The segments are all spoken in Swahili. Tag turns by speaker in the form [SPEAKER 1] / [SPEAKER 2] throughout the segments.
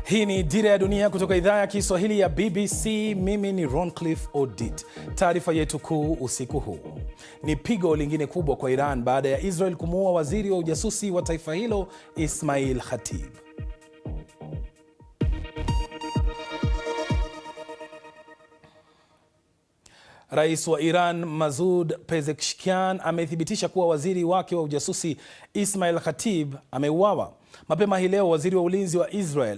[SPEAKER 1] Hii ni Dira ya Dunia kutoka idhaa ya Kiswahili ya BBC. Mimi ni Roncliffe Odit. Taarifa yetu kuu usiku huu ni pigo lingine kubwa kwa Iran baada ya Israel kumuua waziri wa ujasusi wa taifa hilo Ismail Khatib. Rais wa Iran Masoud Pezeshkian amethibitisha kuwa waziri wake wa ujasusi Ismail Khatib ameuawa. Mapema hii leo waziri wa ulinzi wa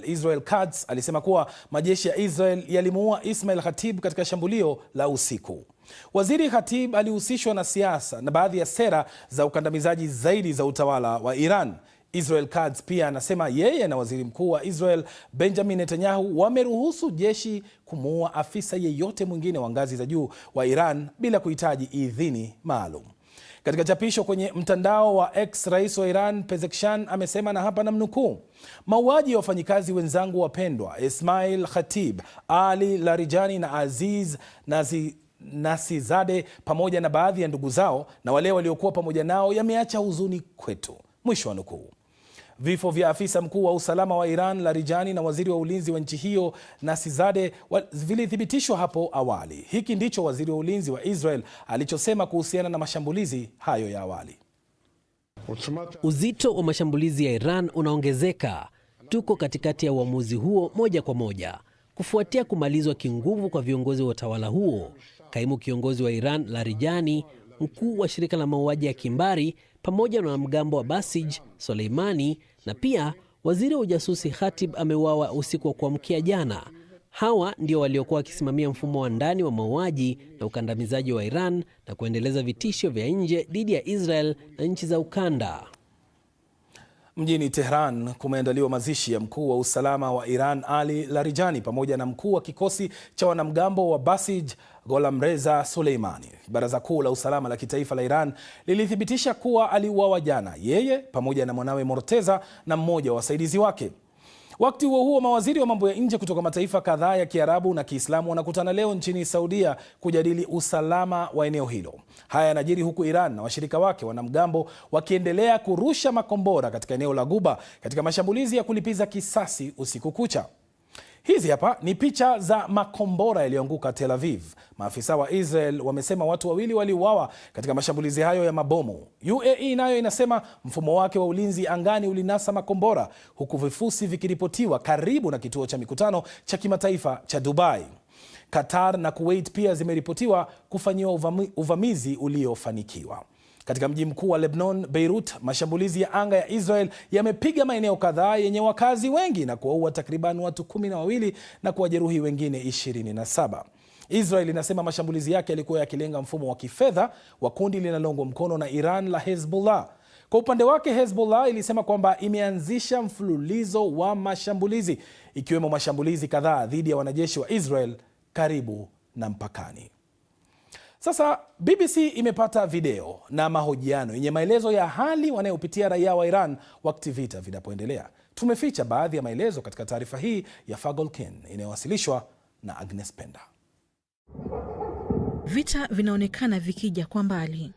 [SPEAKER 1] Israel Katz alisema kuwa majeshi ya Israel yalimuua Ismail Khatib katika shambulio la usiku. Waziri Khatib alihusishwa na siasa na baadhi ya sera za ukandamizaji zaidi za utawala wa Iran. Israel Katz pia anasema yeye na waziri mkuu wa Israel Benjamin Netanyahu wameruhusu jeshi kumuua afisa yeyote mwingine wa ngazi za juu wa Iran bila kuhitaji idhini maalum. Katika chapisho kwenye mtandao wa X, rais wa Iran Pezeshkian amesema, na hapa namnukuu, mauaji ya wafanyikazi wenzangu wapendwa Ismail Khatib, Ali Larijani na Aziz Nasizadeh pamoja na baadhi ya ndugu zao na wale waliokuwa pamoja nao yameacha huzuni kwetu. Mwisho wa nukuu. Vifo vya afisa mkuu wa usalama wa Iran Larijani na waziri wa ulinzi wa nchi hiyo Nasizadeh vilithibitishwa hapo awali. Hiki ndicho waziri wa ulinzi wa Israel alichosema kuhusiana na mashambulizi hayo ya awali.
[SPEAKER 2] Uzito wa mashambulizi ya Iran unaongezeka. Tuko katikati ya uamuzi huo moja kwa moja. Kufuatia kumalizwa kinguvu kwa viongozi wa utawala huo, kaimu kiongozi wa Iran Larijani, mkuu wa shirika la mauaji ya kimbari pamoja na mgambo wa Basij Soleimani na pia waziri wa ujasusi Khatib ameuawa usiku wa kuamkia jana. Hawa ndio waliokuwa wakisimamia mfumo wa ndani wa mauaji na ukandamizaji wa Iran na kuendeleza vitisho vya nje dhidi ya Israel na nchi za ukanda.
[SPEAKER 1] Mjini Tehran kumeandaliwa mazishi ya mkuu wa usalama wa Iran Ali Larijani pamoja na mkuu wa kikosi cha wanamgambo wa Basij Gholamreza Soleimani. Baraza Kuu la Usalama la Kitaifa la Iran lilithibitisha kuwa aliuawa jana, yeye pamoja na mwanawe Morteza na mmoja wa wasaidizi wake. Wakati huo huo, mawaziri wa mambo ya nje kutoka mataifa kadhaa ya Kiarabu na Kiislamu wanakutana leo nchini Saudia kujadili usalama wa eneo hilo. Haya yanajiri huku Iran na washirika wake wanamgambo wakiendelea kurusha makombora katika eneo la Ghuba katika mashambulizi ya kulipiza kisasi usiku kucha. Hizi hapa ni picha za makombora yaliyoanguka Tel Aviv. Maafisa wa Israel wamesema watu wawili waliuawa katika mashambulizi hayo ya mabomu. UAE nayo inasema mfumo wake wa ulinzi angani ulinasa makombora, huku vifusi vikiripotiwa karibu na kituo cha mikutano cha kimataifa cha Dubai. Qatar na Kuwait pia zimeripotiwa kufanyiwa uvamizi uliofanikiwa. Katika mji mkuu wa Lebanon, Beirut, mashambulizi ya anga ya Israel yamepiga maeneo kadhaa yenye wakazi wengi na kuwaua takriban watu 12 na kuwajeruhi wengine 27. Israel inasema mashambulizi yake yalikuwa yakilenga mfumo wa kifedha wa kundi linaloungwa mkono na Iran la Hezbollah. Kwa upande wake, Hezbollah ilisema kwamba imeanzisha mfululizo wa mashambulizi, ikiwemo mashambulizi kadhaa dhidi ya wanajeshi wa Israel karibu na mpakani. Sasa BBC imepata video na mahojiano yenye maelezo ya hali wanayopitia raia wa Iran wakati vita vinapoendelea. Tumeficha baadhi ya maelezo katika taarifa hii ya Fagol Ken inayowasilishwa na Agnes Penda.
[SPEAKER 3] Vita vinaonekana vikija kwa mbali,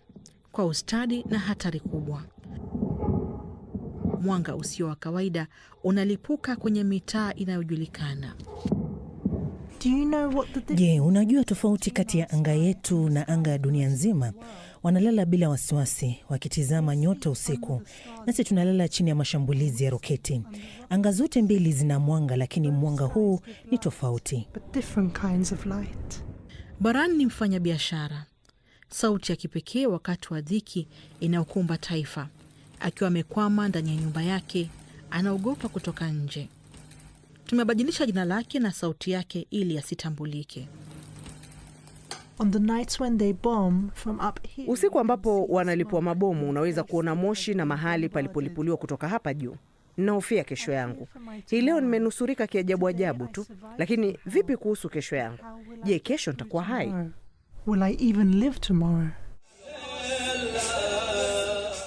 [SPEAKER 3] kwa ustadi na hatari kubwa. Mwanga usio wa kawaida unalipuka kwenye mitaa inayojulikana.
[SPEAKER 4] Je, unajua tofauti kati ya anga yetu na anga ya dunia nzima? Wanalala bila wasiwasi wakitizama nyota usiku, nasi tunalala chini ya mashambulizi ya roketi. Anga zote mbili zina mwanga, lakini mwanga huu ni tofauti.
[SPEAKER 3] Baran ni mfanyabiashara, sauti ya kipekee wakati wa dhiki inayokumba taifa. Akiwa amekwama ndani ya nyumba yake, anaogopa kutoka nje. Tumebadilisha jina lake na sauti yake ili asitambulike.
[SPEAKER 5] Usiku ambapo wanalipua mabomu, unaweza kuona moshi na mahali palipolipuliwa kutoka hapa juu. Ninahofia kesho yangu. Hii leo nimenusurika kiajabu ajabu tu, lakini vipi kuhusu kesho yangu? Je, kesho nitakuwa hai?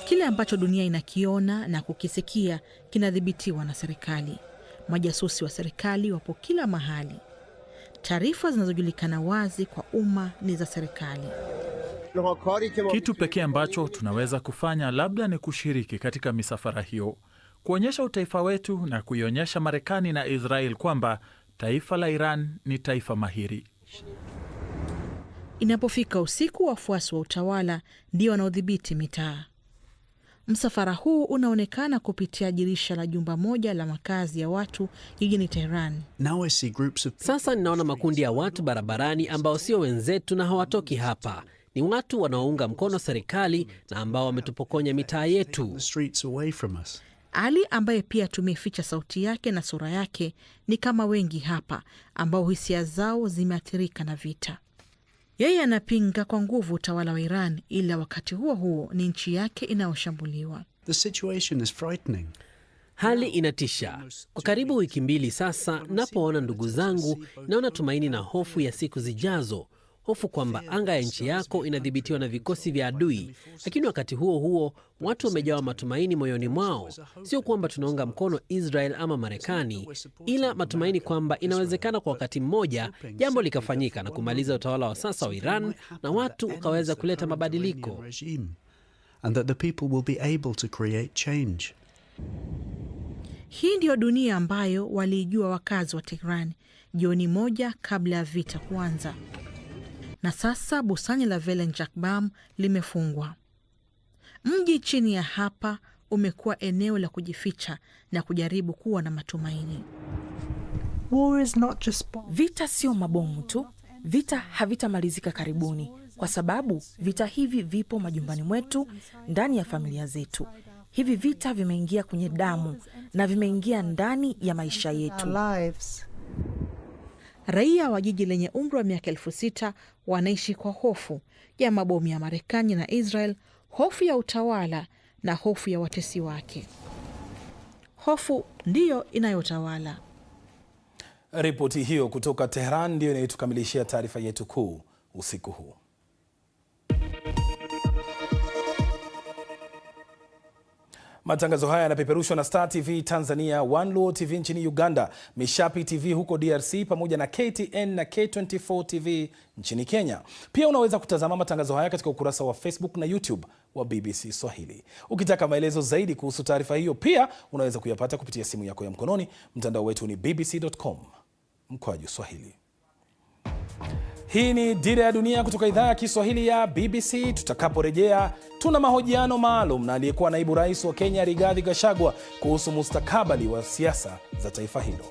[SPEAKER 3] Kile ambacho dunia inakiona na kukisikia kinadhibitiwa na serikali. Majasusi wa serikali wapo kila mahali. Taarifa zinazojulikana wazi kwa umma ni za serikali.
[SPEAKER 6] Kitu pekee ambacho tunaweza kufanya labda ni kushiriki katika misafara hiyo, kuonyesha utaifa wetu na kuionyesha Marekani na Israel kwamba taifa la Iran ni taifa mahiri.
[SPEAKER 3] Inapofika usiku, wafuasi wa utawala ndio wanaodhibiti mitaa. Msafara huu unaonekana kupitia dirisha la jumba moja la makazi ya watu jijini Tehran.
[SPEAKER 2] Sasa ninaona makundi ya watu barabarani ambao sio wenzetu na hawatoki hapa. Ni watu wanaounga mkono serikali na ambao wametupokonya mitaa yetu.
[SPEAKER 3] Ali, ambaye pia tumeficha sauti yake na sura yake, ni kama wengi hapa ambao hisia zao zimeathirika na vita. Yeye anapinga kwa nguvu utawala wa Iran, ila wakati huo huo ni nchi yake inayoshambuliwa.
[SPEAKER 2] Hali inatisha. Kwa karibu wiki mbili sasa, napoona ndugu zangu, naona tumaini na hofu ya siku zijazo. Hofu kwamba anga ya nchi yako inadhibitiwa na vikosi vya adui, lakini wakati huo huo watu wamejawa matumaini moyoni mwao. Sio kwamba tunaunga mkono Israel ama Marekani, ila matumaini kwamba inawezekana kwa wakati mmoja jambo likafanyika na kumaliza utawala wa sasa wa Iran na watu wakaweza kuleta mabadiliko.
[SPEAKER 3] Hii ndiyo dunia ambayo waliijua wakazi wa Tehran jioni moja kabla ya vita kuanza. Na sasa bustani la Velenjakbam limefungwa. Mji chini ya hapa umekuwa eneo la kujificha na kujaribu kuwa na matumaini.
[SPEAKER 7] Vita sio mabomu tu. Vita havitamalizika karibuni, kwa sababu vita hivi vipo majumbani mwetu, ndani ya familia zetu. Hivi vita vimeingia kwenye damu na vimeingia ndani ya maisha yetu.
[SPEAKER 3] Raia wa jiji lenye umri wa miaka 6,000 wanaishi kwa hofu ya mabomu ya Marekani na Israel, hofu ya utawala na hofu ya watesi wake. Hofu ndiyo inayotawala.
[SPEAKER 1] Ripoti hiyo kutoka Tehran ndiyo inayotukamilishia taarifa yetu kuu usiku huu. Matangazo haya yanapeperushwa na Star TV Tanzania, One TV nchini Uganda, Mishapi TV huko DRC, pamoja na KTN na K24 TV nchini Kenya. Pia unaweza kutazama matangazo haya katika ukurasa wa Facebook na YouTube wa BBC Swahili. Ukitaka maelezo zaidi kuhusu taarifa hiyo, pia unaweza kuyapata kupitia simu yako ya mkononi. Mtandao wetu ni bbc.com/Swahili. Hii ni Dira ya Dunia kutoka idhaa ya Kiswahili ya BBC. Tutakaporejea, tuna mahojiano maalum na aliyekuwa naibu rais wa Kenya Rigathi Gachagua kuhusu mustakabali wa siasa za taifa hilo.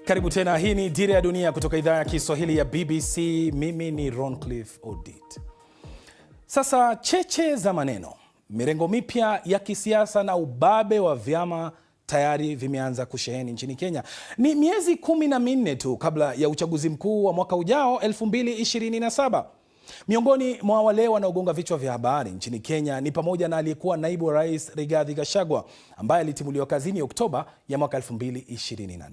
[SPEAKER 1] Karibu tena, hii ni Dira ya Dunia kutoka idhaa ya Kiswahili ya BBC. Mimi ni Roncliffe Odit. Sasa cheche za maneno, mirengo mipya ya kisiasa na ubabe wa vyama tayari vimeanza kusheheni nchini Kenya. Ni miezi 14 tu kabla ya uchaguzi mkuu wa mwaka ujao 2027. Miongoni mwa wale wanaogonga vichwa vya habari nchini Kenya ni pamoja na aliyekuwa naibu wa rais Rigathi Gachagua ambaye alitimuliwa kazini Oktoba ya mwaka 2024.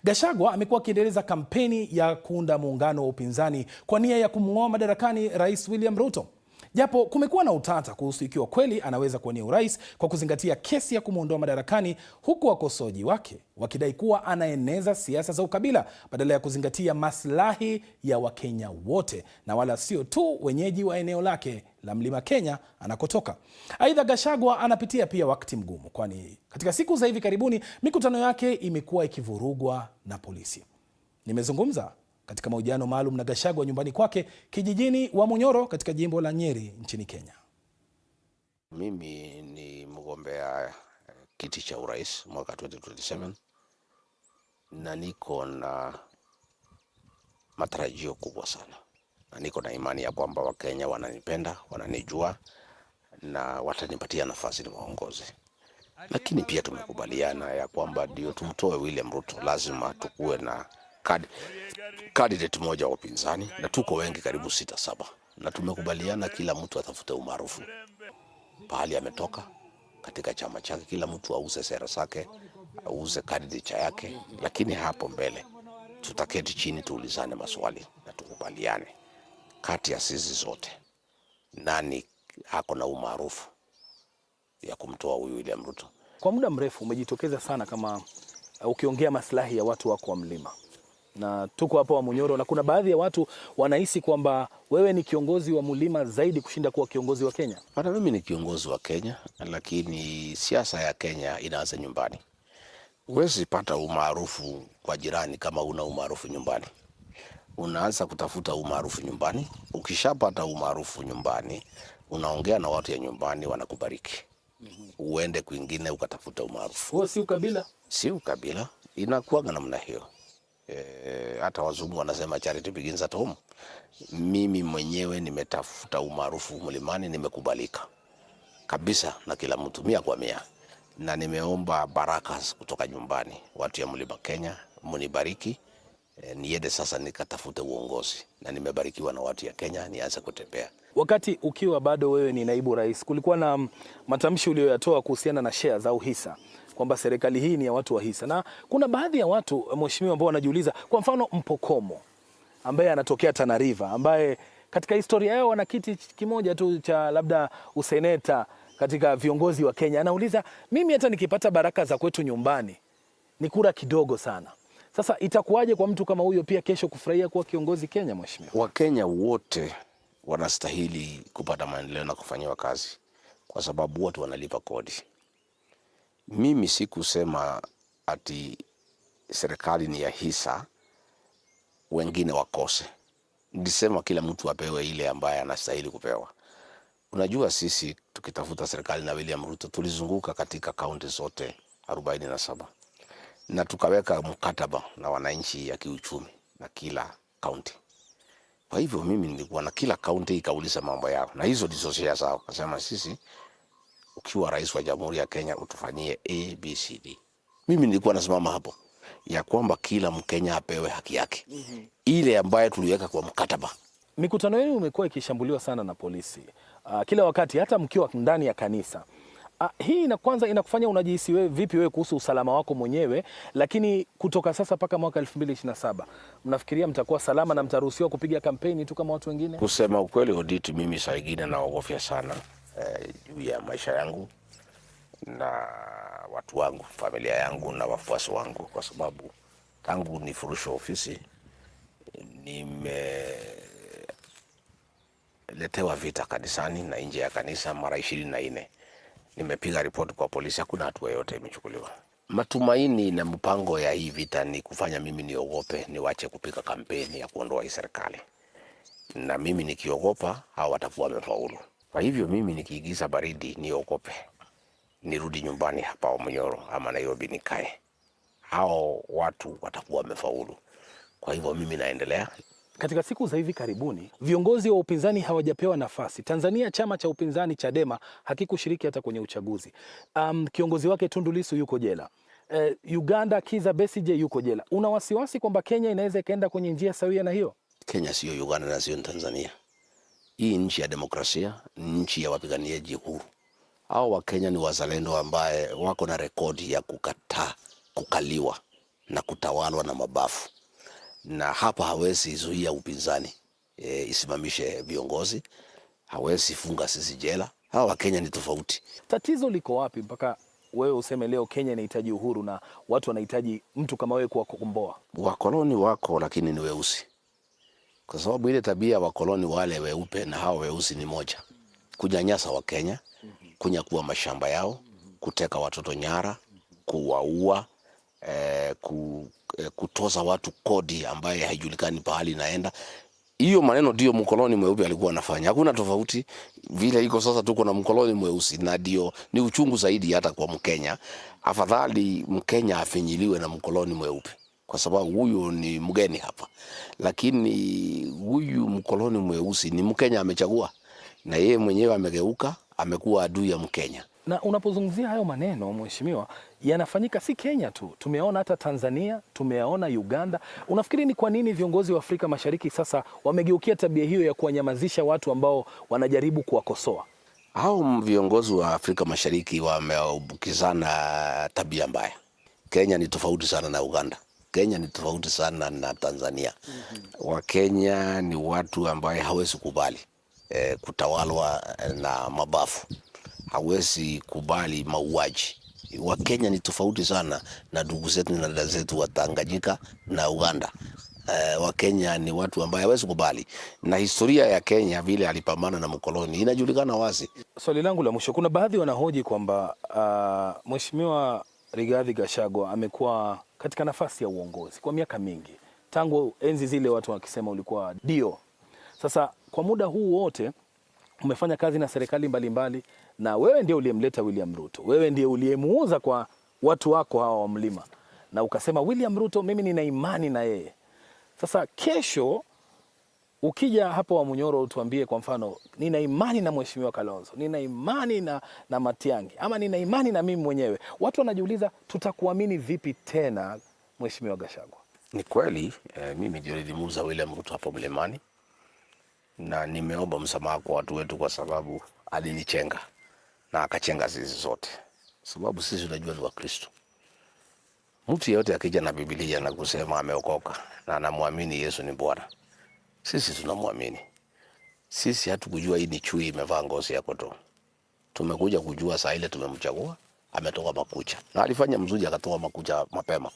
[SPEAKER 1] Gachagua amekuwa akiendeleza kampeni ya kuunda muungano wa upinzani kwa nia ya kumng'oa madarakani Rais William Ruto. Japo kumekuwa na utata kuhusu ikiwa kweli anaweza kuwania urais kwa kuzingatia kesi ya kumwondoa madarakani, huku wakosoaji wake wakidai kuwa anaeneza siasa za ukabila badala ya kuzingatia maslahi ya Wakenya wote na wala sio tu wenyeji wa eneo lake la Mlima Kenya anakotoka. Aidha, Gachagua anapitia pia wakati mgumu, kwani katika siku za hivi karibuni mikutano yake imekuwa ikivurugwa na polisi. Nimezungumza katika mahojiano maalum na Gachagua nyumbani kwake kijijini Wamunyoro katika jimbo la Nyeri nchini Kenya.
[SPEAKER 8] Mimi ni mgombea kiti cha urais mwaka 2027 na niko na matarajio kubwa sana, na niko na imani ya kwamba Wakenya wananipenda, wananijua na watanipatia nafasi ni waongozi. Lakini pia tumekubaliana ya kwamba ndio tumtoe William Ruto lazima tukuwe na candidate moja wa upinzani, na tuko wengi karibu 6-7, na tumekubaliana kila mtu atafute umaarufu pahali ametoka katika chama chake, kila mtu auze sera zake, auze candidate yake. Lakini hapo mbele tutaketi chini tuulizane maswali na tukubaliane kati ya sisi zote nani hako na umaarufu ya kumtoa huyu William Ruto.
[SPEAKER 1] Kwa muda mrefu umejitokeza sana kama ukiongea maslahi ya watu wako wa mlima, na tuko hapa Wamunyoro, na kuna baadhi ya watu wanahisi kwamba wewe ni kiongozi wa mlima zaidi kushinda kuwa kiongozi wa Kenya.
[SPEAKER 8] Hata mimi ni kiongozi wa Kenya, lakini siasa ya Kenya inaanza nyumbani. Huwezi pata umaarufu kwa jirani kama una umaarufu nyumbani. Unaanza kutafuta umaarufu nyumbani. Ukishapata umaarufu nyumbani, unaongea na watu ya nyumbani, wanakubariki. Uende kwingine ukatafuta umaarufu.
[SPEAKER 1] Huo si ukabila?
[SPEAKER 8] Si ukabila, inakuwa namna hiyo. Hata wazungu wanasema charity begins at home. Mimi mwenyewe nimetafuta umaarufu mlimani, nimekubalika kabisa na kila mtu 100%, na nimeomba baraka kutoka nyumbani, watu ya Mlima Kenya munibariki, niende sasa nikatafute uongozi, na nimebarikiwa na watu ya Kenya, nianze kutembea.
[SPEAKER 1] Wakati ukiwa bado wewe ni naibu rais, kulikuwa na matamshi uliyoyatoa kuhusiana na shares au hisa, kwamba serikali hii ni ya watu wa hisa, na kuna baadhi ya watu mheshimiwa ambao wanajiuliza, kwa mfano Mpokomo ambaye anatokea Tana River, ambaye katika historia yao wana kiti kimoja tu cha labda useneta katika viongozi wa Kenya, anauliza, mimi hata nikipata baraka za kwetu nyumbani ni kura kidogo sana. Sasa itakuwaje kwa mtu kama huyo pia kesho kufurahia kuwa kiongozi Kenya? Mheshimiwa,
[SPEAKER 8] Wakenya wote wanastahili kupata maendeleo na kufanyiwa kazi, kwa sababu watu wanalipa kodi. Mimi sikusema ati serikali ni ya hisa wengine wakose. Nilisema kila mtu apewe ile ambaye anastahili kupewa. Unajua, sisi tukitafuta serikali na William Ruto tulizunguka katika kaunti zote 47 na tukaweka mkataba na wananchi ya kiuchumi na kila kaunti. Kwa hivyo mimi nilikuwa na kila kaunti ikauliza mambo yao, na hizo ndizo sheria zao. Kasema sisi, ukiwa rais wa Jamhuri ya Kenya utufanyie ABCD. Mimi nilikuwa nasimama hapo ya kwamba kila Mkenya apewe haki yake, ile ambayo tuliweka kwa mkataba.
[SPEAKER 1] Mikutano yenu imekuwa ikishambuliwa sana na polisi kila wakati, hata mkiwa ndani ya kanisa. Hii kwanza inakufanya unajihisi wewe vipi wewe kuhusu usalama wako mwenyewe, lakini kutoka sasa mpaka mwaka 2027 mnafikiria mtakuwa salama na mtaruhusiwa kupiga kampeni tu kama watu wengine?
[SPEAKER 8] Kusema ukweli, Oditi, mimi saa ingine naogofya sana juu ya maisha yangu na watu wangu, familia yangu na wafuasi wangu, kwa sababu tangu nifurushwe ofisi nimeletewa vita kanisani na nje ya kanisa mara 24. Nimepiga ripoti kwa polisi, hakuna hatua yoyote imechukuliwa. Matumaini na mpango ya hii vita ni kufanya mimi niogope, niwache kupiga kampeni ya kuondoa hii serikali. Na mimi nikiogopa, hao watakuwa wamefaulu. Kwa hivyo mimi nikiigiza baridi niogope, nirudi nyumbani hapa Wamunyoro ama Nairobi nikae, hao watu watakuwa wamefaulu. Kwa hivyo mimi naendelea.
[SPEAKER 1] Katika siku za hivi karibuni viongozi wa upinzani hawajapewa nafasi. Tanzania chama cha upinzani Chadema hakikushiriki hata kwenye uchaguzi. Kiongozi wake Tundu Lissu yuko jela. Uganda Kizza Besigye yuko jela. Una wasiwasi kwamba Kenya inaweza ikaenda kwenye njia sawia na hiyo?
[SPEAKER 8] Kenya sio Uganda na sio Tanzania. Hii nchi ya demokrasia, nchi ya wapiganiaji huru. Hao wa Kenya ni wazalendo ambaye wako na rekodi ya kukataa kukaliwa na kutawalwa na mabafu. Na hapa hawezi zuia upinzani isimamishe viongozi, hawezi funga sisi jela. Hawa wa Kenya ni tofauti.
[SPEAKER 1] Tatizo liko wapi mpaka wewe useme leo Kenya inahitaji uhuru na watu wanahitaji mtu kama wewe kuwakomboa? Wakoloni
[SPEAKER 8] wako lakini ni weusi. Kwa sababu ile tabia wakoloni wale weupe na hao weusi ni moja. Kunyanyasa wa Kenya, kunyakua mashamba yao, kuteka watoto nyara, kuwaua, kutoza watu kodi ambaye haijulikani pahali inaenda. Hiyo maneno ndio mkoloni mweupe alikuwa anafanya. Hakuna tofauti vile iko sasa, tuko na mkoloni mweusi na ndio ni uchungu zaidi hata kwa Mkenya. Afadhali Mkenya afinyiliwe na mkoloni mweupe kwa sababu huyu ni mgeni hapa. Lakini huyu mkoloni mweusi ni Mkenya amechagua na yeye mwenyewe amegeuka, amekuwa adui ya Mkenya.
[SPEAKER 1] Na unapozungumzia hayo maneno mheshimiwa, yanafanyika si Kenya tu, tumeona hata Tanzania, tumeona Uganda. Unafikiri ni kwa nini viongozi wa Afrika Mashariki sasa wamegeukia tabia hiyo ya kuwanyamazisha watu ambao wanajaribu kuwakosoa?
[SPEAKER 8] Hao viongozi wa Afrika Mashariki wameambukizana tabia mbaya. Kenya ni tofauti sana na Uganda. Kenya ni tofauti sana na Tanzania. Wakenya ni watu ambaye hawezi kubali kutawalwa na mabafu. Hawezi kubali mauaji. Wakenya ni tofauti sana na ndugu zetu na dada zetu wa Tanganyika na Uganda. Wakenya ni watu ambao hawezi kubali. Na historia ya Kenya vile alipambana na mkoloni inajulikana wazi.
[SPEAKER 1] Swali langu la mwisho, kuna baadhi wanahoji kwamba Mheshimiwa Rigathi Gachagua amekuwa katika nafasi ya uongozi kwa miaka mingi. Tangu enzi zile watu wakisema ulikuwa dio. Sasa kwa muda huu wote umefanya kazi na serikali mbalimbali na wewe ndiye uliyemleta William Ruto. Wewe ndiye uliyemuuza kwa watu wako hawa wa mlima. Na ukasema William Ruto mimi nina imani na yeye. Sasa kesho ukija hapa wa Munyoro utuambie kwa mfano nina imani na Mheshimiwa Kalonzo, nina imani na Matiang'i, ama nina imani na mimi mwenyewe. Watu wanajiuliza tutakuamini vipi tena Mheshimiwa Gachagua?
[SPEAKER 8] Ni kweli mimi ndio nilimuuza William Ruto hapo mlimani. Na nimeomba msamaha kwa watu wetu kwa sababu alinichenga na akachenga sisi zote. Sababu sisi tunajua ni Wakristo. Mtu yeyote akija na Biblia na kusema ameokoka na anamwamini Yesu ni Bwana, sisi tunamwamini. Sisi hatukujua hii ni chui imevaa ngozi ya kondoo. Tumekuja kujua saa ile tumemchagua, ametoa makucha. Na alifanya mzuri akatoa makucha mapema.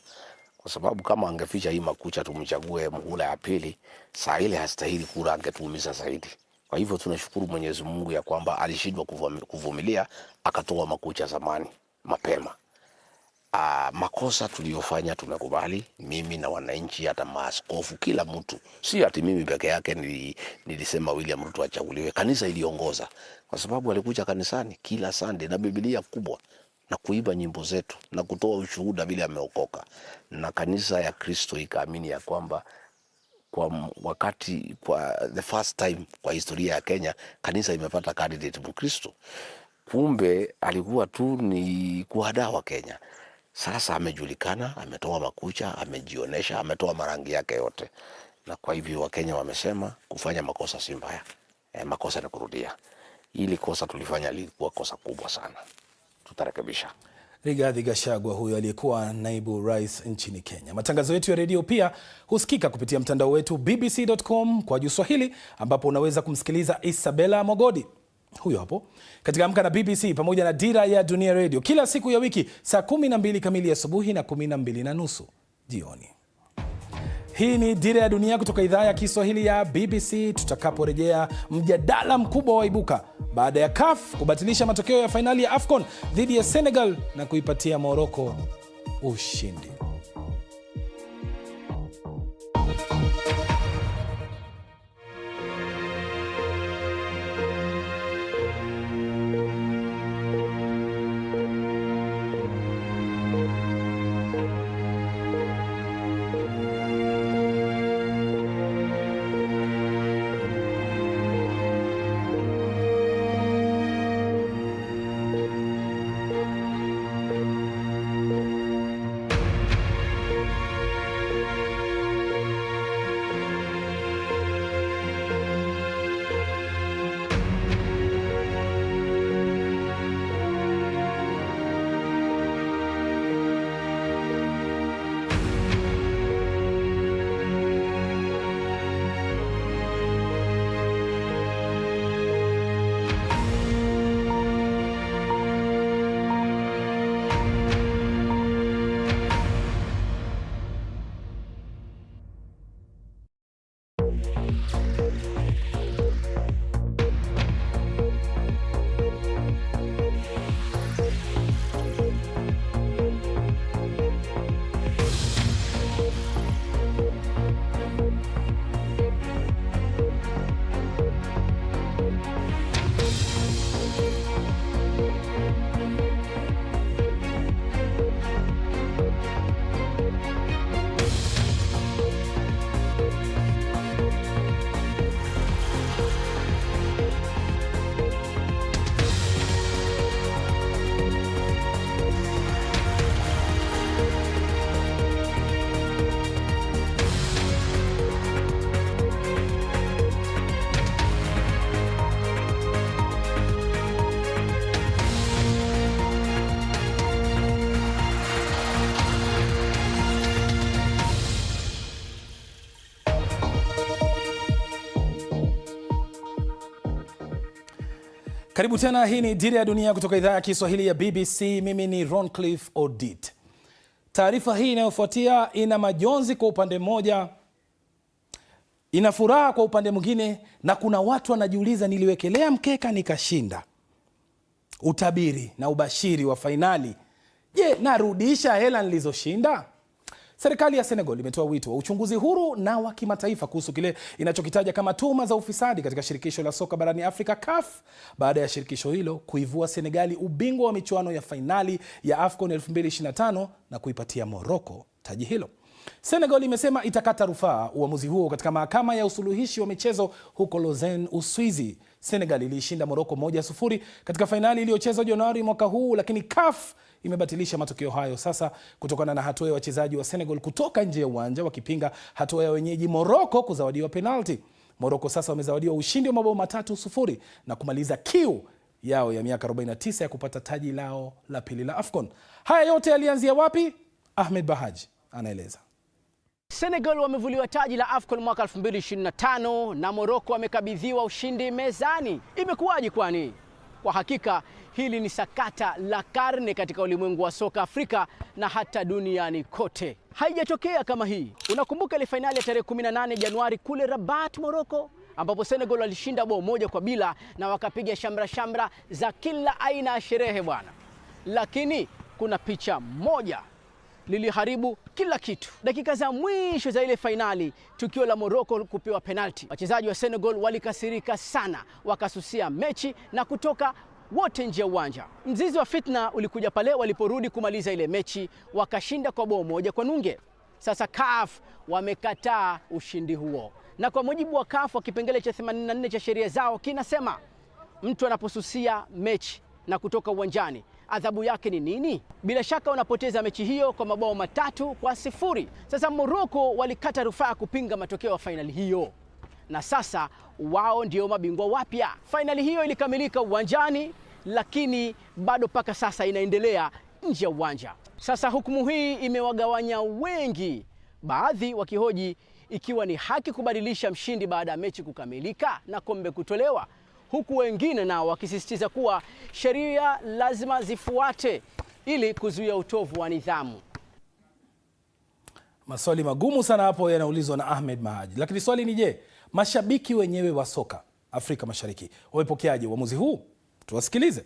[SPEAKER 8] Kwa sababu kama angeficha hii makucha tumchague muhula ya pili, saa ile hastahili kura, angetuumiza zaidi. Kwa hivyo tunashukuru Mwenyezi Mungu ya kwamba alishindwa kuvumilia akatoa makucha zamani mapema. Makosa tuliyofanya tumekubali, mimi na wananchi, hata maaskofu, kila mtu. Si ati mimi peke yake nilisema William Ruto achaguliwe. Kanisa iliongoza kwa sababu alikuja kanisani kila Sunday na Biblia kubwa na kuiba nyimbo zetu na kutoa ushuhuda vile ameokoka. Na kanisa ya Kristo ikaamini ya kwamba kwa the first time kwa historia ya Kenya kanisa imepata candidate Mkristo. Kumbe alikuwa tu ni kuhadaa wa Kenya. Sasa amejulikana, ametoa makucha, amejionesha, ametoa marangi yake yote. Na kwa hivyo Wakenya wamesema kufanya makosa si mbaya. Makosa ni kurudia. Hili kosa tulifanya lilikuwa kosa kubwa sana. Tutarekebisha.
[SPEAKER 1] Rigathi Gachagua huyo aliyekuwa naibu rais nchini Kenya. Matangazo yetu ya redio pia husikika kupitia mtandao wetu bbc.com/Swahili ambapo unaweza kumsikiliza Isabella Mogodi huyo hapo katika Amka na BBC pamoja na Dira ya Dunia Radio kila siku ya wiki saa 12 kamili asubuhi na 12:30 jioni. Hii ni Dira ya Dunia kutoka idhaa ya Kiswahili ya BBC. Tutakaporejea, mjadala mkubwa waibuka baada ya CAF kubatilisha matokeo ya fainali ya AFCON dhidi ya Senegal na kuipatia Morocco ushindi. Karibu tena, hii ni Dira ya Dunia kutoka idhaa ya Kiswahili ya BBC. Mimi ni Roncliffe Odit. Taarifa hii inayofuatia ina majonzi kwa upande mmoja, ina furaha kwa upande mwingine, na kuna watu wanajiuliza, niliwekelea mkeka nikashinda utabiri na ubashiri wa fainali, je, narudisha hela nilizoshinda? Serikali ya Senegal imetoa wito wa uchunguzi huru na wa kimataifa kuhusu kile inachokitaja kama tuhuma za ufisadi katika shirikisho la soka barani Afrika CAF, baada ya shirikisho hilo kuivua Senegali ubingwa wa michuano ya fainali ya AFCON 2025 na kuipatia Morocco taji hilo. Senegal imesema itakata rufaa uamuzi huo katika mahakama ya usuluhishi wa michezo huko Lausanne, Uswizi. Senegal iliishinda Morocco 1-0 katika fainali iliyochezwa Januari mwaka huu, lakini CAF imebatilisha matokeo hayo sasa kutokana na hatua ya wachezaji wa Senegal kutoka nje ya uwanja wakipinga hatua ya wenyeji Morocco kuzawadiwa penalti. Morocco sasa wamezawadiwa ushindi wa mabao 3-0 na kumaliza kiu yao ya miaka 49 ya kupata taji lao la pili la AFCON. Haya yote yalianzia wapi? Ahmed Bahaji anaeleza.
[SPEAKER 9] Senegal wamevuliwa taji la AFCON mwaka 2025 na Morocco wamekabidhiwa ushindi mezani. Imekuwaje kwani? Kwa hakika hili ni sakata la karne katika ulimwengu wa soka Afrika na hata duniani kote. Haijatokea kama hii. Unakumbuka ile fainali ya tarehe 18 Januari kule Rabat, Morocco, ambapo Senegal walishinda bao 1-0 na wakapiga shamra za kila aina ya sherehe bwana. Lakini kuna picha moja liliharibu kila kitu. Dakika za mwisho za ile fainali, tukio la Morocco kupewa penalti, wachezaji wa Senegal walikasirika sana, wakasusia mechi na kutoka wote nje ya uwanja. Mzizi wa fitna ulikuja pale waliporudi kumaliza ile mechi, wakashinda kwa bao 1-0. Sasa CAF wamekataa ushindi huo, na kwa mujibu wa CAF wa kipengele cha 84 cha sheria zao kinasema mtu anaposusia mechi na kutoka uwanjani, adhabu yake ni nini? Bila shaka wanapoteza mechi hiyo kwa mabao 3-0. Sasa Morocco walikata rufaa kupinga matokeo ya fainali hiyo, na sasa wao ndio mabingwa wapya. Fainali hiyo ilikamilika uwanjani, lakini bado mpaka sasa inaendelea nje ya uwanja. Sasa hukumu hii imewagawanya wengi, baadhi wakihoji ikiwa ni haki kubadilisha mshindi baada ya mechi kukamilika na kombe kutolewa, huku wengine nao wakisisitiza kuwa sheria lazima zifuate ili kuzuia utovu wa nidhamu.
[SPEAKER 1] Maswali magumu sana hapo yanaulizwa na Ahmed Mahaji. Lakini swali ni je, mashabiki wenyewe wa soka Afrika Mashariki wamepokeaje uamuzi huu? Tuwasikilize.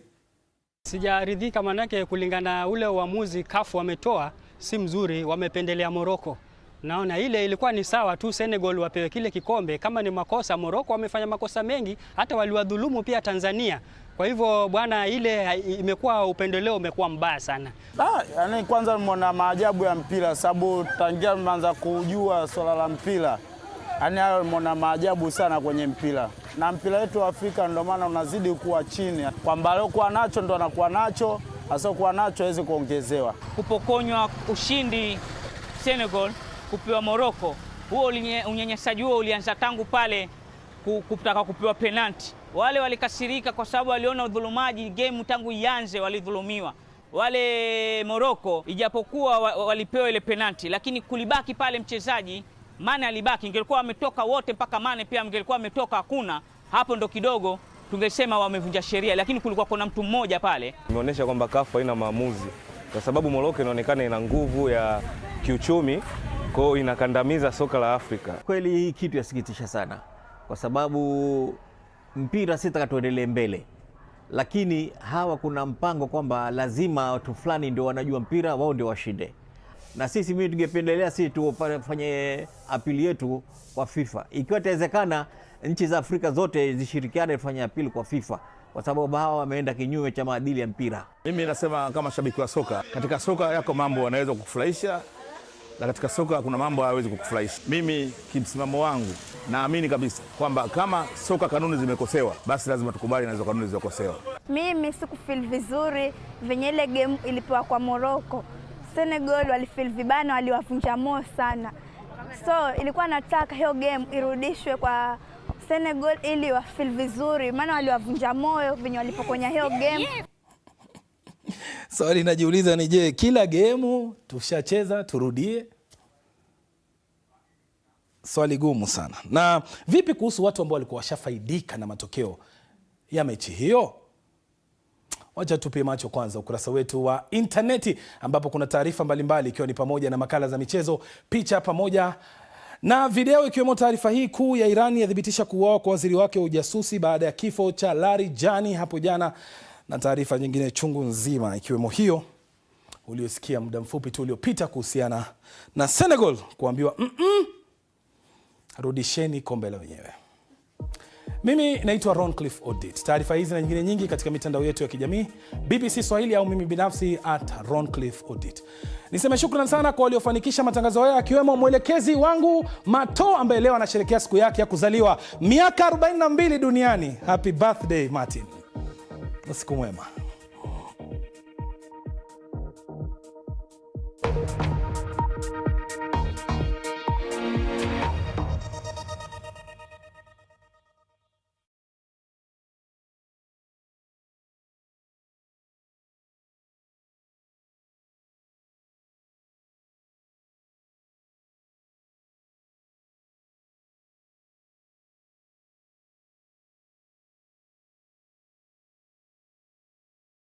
[SPEAKER 10] Sijaridhika, manake kulingana ule uamuzi CAF wametoa si mzuri, wamependelea Morocco. Naona ile ilikuwa ni sawa tu Senegal wapewe kile kikombe. Kama ni makosa, Morocco wamefanya makosa mengi, hata waliwadhulumu pia Tanzania. Kwa hivyo bwana, ile imekuwa upendeleo umekuwa mbaya sana.
[SPEAKER 11] Yani kwanza mwana maajabu ya mpira, sababu tangia mwanza kujua swala la mpira. Yani hayo mwana maajabu sana kwenye mpira. Na mpira wetu wa Afrika ndio maana unazidi kuwa chini. Kwamba leo kuwa nacho ndo anakuwa nacho, asiokuwa nacho hawezi kuongezewa.
[SPEAKER 12] Kupokonywa ushindi Senegal kupewa Morocco, huo unyanyasaji huo ulianza tangu pale kutaka kupewa penalti. Wale walikasirika kwa sababu waliona udhulumaji, game tangu ianze walidhulumiwa. Wale Morocco ijapokuwa walipewa ile penalti, lakini kulibaki pale mchezaji Mane alibaki. Ingelikuwa wametoka wote mpaka Mane pia ingelikuwa ametoka hakuna, hapo ndo kidogo tungesema wamevunja sheria, lakini kulikuwa kuna mtu mmoja pale.
[SPEAKER 13] Imeonyesha kwamba CAF haina maamuzi kwa sababu Morocco inaonekana ina nguvu ya kiuchumi, kwa hiyo inakandamiza soka la Afrika.
[SPEAKER 14] Kweli hii kitu yasikitisha sana, kwa sababu mpira sitaka tuendelee mbele, lakini hawa kuna mpango kwamba lazima watu fulani ndio wanajua mpira, wao ndio washinde. Na sisi mimi tungependelea sisi tufanye apili yetu kwa FIFA. Ikiwa itawezekana nchi za Afrika zote zishirikiane kufanya apili kwa FIFA, kwa sababu hawa wameenda kinyume cha maadili ya mpira.
[SPEAKER 15] Mimi nasema kama shabiki wa soka, katika soka yako mambo yanaweza kukufurahisha na katika soka kuna mambo hayawezi kukufurahisha. Mimi kimsimamo wangu naamini kabisa kwamba kama soka kanuni zimekosewa, basi lazima tukubali na hizo kanuni zilizokosewa.
[SPEAKER 16] Mimi sikufeel vizuri venye ile game ilipewa kwa Morocco. Senegal walifeel vibaya, waliwavunja moyo sana. So ilikuwa nataka hiyo game irudishwe kwa Senegal ili wafeel vizuri, maana waliwavunja moyo venye walipokonya hiyo game.
[SPEAKER 1] Swali najiuliza ni je, kila game tushacheza turudie? Swali gumu sana. Na vipi kuhusu watu ambao walikuwa washafaidika na matokeo ya mechi hiyo? Wacha tupie macho kwanza ukurasa wetu wa interneti, ambapo kuna taarifa mbalimbali ikiwa ni pamoja na makala za michezo, picha pamoja na video, ikiwemo taarifa hii kuu ya Iran yathibitisha kuuawa kwa waziri wake wa ujasusi baada ya kifo cha Larijani hapo jana, na taarifa nyingine chungu nzima ikiwemo hiyo uliosikia muda mfupi tu uliopita kuhusiana na Senegal kuambiwa rudisheni kombe la wenyewe. Mimi naitwa Roncliffe Odit. Taarifa hizi na nyingine nyingi katika mitandao yetu ya kijamii, BBC Swahili au mimi binafsi @Roncliffe Odit. Niseme shukrani sana kwa waliofanikisha matangazo haya, akiwemo mwelekezi wangu Mato ambaye leo anasherehekea siku yake ya kuzaliwa, miaka 42 duniani. Happy birthday Martin. Usiku mwema.